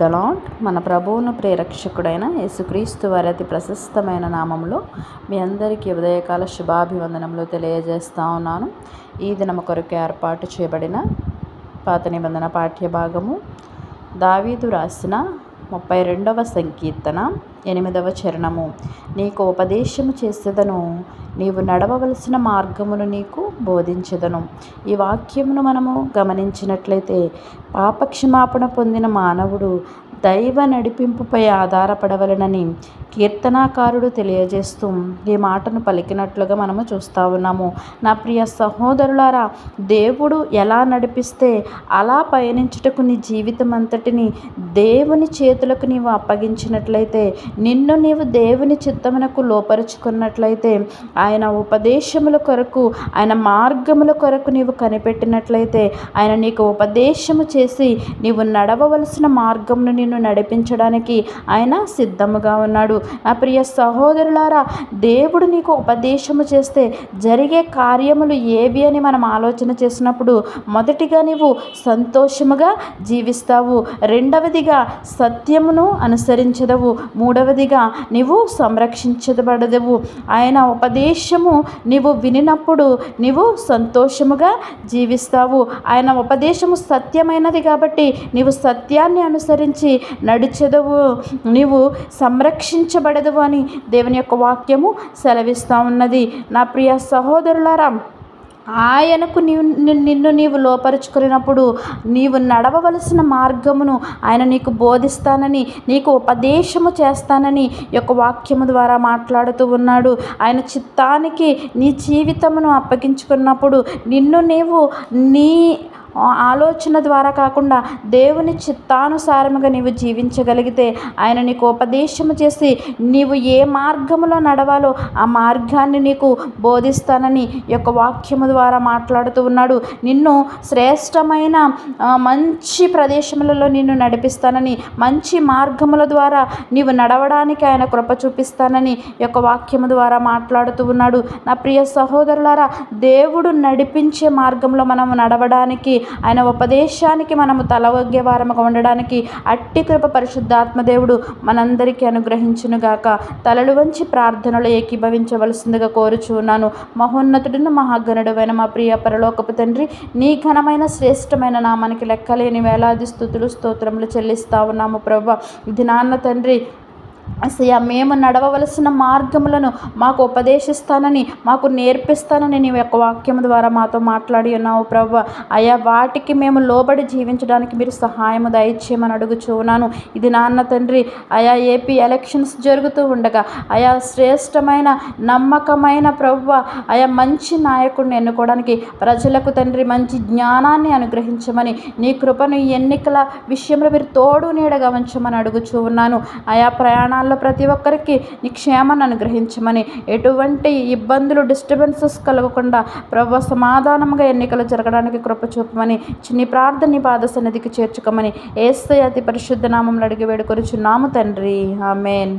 The lord. మన ప్రభువును ప్రేరక్షకుడైన యేసుక్రీస్తు వారి అతి ప్రశస్తమైన నామంలో మీ అందరికీ ఉదయకాల శుభాభివందనములు తెలియజేస్తా ఉన్నాను. ఈ దినము కొరకు ఏర్పాటు చేయబడిన పాత నిబంధన పాఠ్య భాగము దావీదు రాసిన 32వ సంకీర్తన 8వ చరణము. నీకు ఉపదేశము చేసేదను, నీవు నడవవలసిన మార్గమును నీకు బోధించెదను. ఈ వాక్యమును మనము గమనించినట్లయితే పాపక్షమాపణ పొందిన మానవుడు దైవ నడిపింపుపై ఆధారపడవలనని కీర్తనాకారుడు తెలియజేస్తూ ఈ మాటను పలికినట్లుగా మనము చూస్తూ ఉన్నాము. నా ప్రియ సహోదరులారా, దేవుడు ఎలా నడిపిస్తే అలా పయనించుటకు నీ జీవితం అంతటిని దేవుని చేతులకు నీవు అప్పగించినట్లయితే, నిన్ను నీవు దేవుని చిత్తమునకు లోపరుచుకున్నట్లయితే, ఆయన ఉపదేశముల కొరకు, ఆయన మార్గముల కొరకు నీవు కనిపెట్టినట్లయితే, ఆయన నీకు ఉపదేశము చేసి నీవు నడవవలసిన మార్గమును నిన్ను నడిపించడానికి ఆయన సిద్ధముగా ఉన్నాడు. నా ప్రియ సహోదరులారా, దేవుడు నీకు ఉపదేశము చేస్తే జరిగే కార్యములు ఏవి అని మనం ఆలోచన చేసినప్పుడు, మొదటిగా నీవు సంతోషముగా జీవిస్తావు, రెండవదిగా సత్యమును అనుసరించదవు, మూడవదిగా నీవు సంరక్షించబడదవు. ఆయన ఉపదేశము నీవు వినినప్పుడు నీవు సంతోషముగా జీవిస్తావు. ఆయన ఉపదేశము సత్యమైనది కాబట్టి నీవు సత్యాన్ని అనుసరించి నడిచెదవు, నీవు సంరక్షించబడదవు అని దేవుని యొక్క వాక్యము సెలవిస్తూ ఉన్నది. నా ప్రియ సహోదరులారా, ఆయనకు నిన్ను నీవు లోపరుచుకున్నప్పుడు నీవు నడవవలసిన మార్గమును ఆయన నీకు బోధిస్తానని, నీకు ఉపదేశము చేస్తానని యొక్క వాక్యము ద్వారా మాట్లాడుతూ ఉన్నాడు. ఆయన చిత్తానికి నీ జీవితమును అప్పగించుకున్నప్పుడు నిన్ను నీవు నీ ఆలోచన ద్వారా కాకుండా దేవుని చిత్తానుసారముగా నీవు జీవించగలిగితే, ఆయన నీకు ఉపదేశము చేసి నీవు ఏ మార్గములో నడవాలో ఆ మార్గాన్ని నీకు బోధిస్తానని యొక్క వాక్యము ద్వారా మాట్లాడుతూ ఉన్నాడు. నిన్ను శ్రేష్టమైన మంచి ప్రదేశములలో నిన్ను నడిపిస్తానని, మంచి మార్గముల ద్వారా నీవు నడవడానికి ఆయన కృప చూపిస్తానని యొక్క వాక్యము ద్వారా మాట్లాడుతూ ఉన్నాడు. నా ప్రియ సహోదరులారా, దేవుడు నడిపించే మార్గంలో మనము నడవడానికి, ఆయన ఉపదేశానికి మనము తలవొగ్గే వారముగా ఉండడానికి అట్టి కృప పరిశుద్ధాత్మదేవుడు మనందరికీ అనుగ్రహించునుగాక. తలలు వంచి ప్రార్థనలో ఏకీభవించవలసిందిగా కోరుచున్నాను. మహోన్నతుడును మహాగణుడైన మా ప్రియ పరలోకపు తండ్రి, నీ ఘనమైన శ్రేష్టమైన నామానికి లెక్కలేని వేలాది స్తుతులు స్తోత్రములు చెల్లిస్తా ఉన్నాము ప్రభువా. ఇది నాన్న తండ్రి, అసలు మేము నడవవలసిన మార్గములను మాకు ఉపదేశిస్తానని, మాకు నేర్పిస్తానని నీ యొక్క వాక్యం ద్వారా మాతో మాట్లాడి ఉన్నావు ప్రభువా. అయా వాటికి మేము లోబడి జీవించడానికి మీరు సహాయము దయచేయమని అడుగుచున్నాను. ఇది నాన్న తండ్రి, అయా ఏపీ ఎలక్షన్స్ జరుగుతూ ఉండగా అయా శ్రేష్టమైన నమ్మకమైన ప్రభువా, అయా మంచి నాయకుడిని ఎన్నుకోవడానికి ప్రజలకు తండ్రి మంచి జ్ఞానాన్ని అనుగ్రహించమని, నీ కృపను ఎన్నికల విషయంలో మీరు తోడు నీడగా ఉంచమని అడుగుచూ ఉన్నాను. అయా ప్రయాణాల్లో ప్రతి ఒక్కరికి నీ క్షేమాన్ని అనుగ్రహించమని, ఎటువంటి ఇబ్బందులు డిస్టర్బెన్సెస్ కలగకుండా ప్రభువా సమాధానంగా ఎన్నికలు జరగడానికి కృప చూపమని, చిన్ని ప్రార్థన పాద సన్నిధికి చేర్చుకోమని యేసయ్య అతి పరిశుద్ధ నామములో అడిగి వేడుకొనుచున్నాము తండ్రి. ఆమేన్.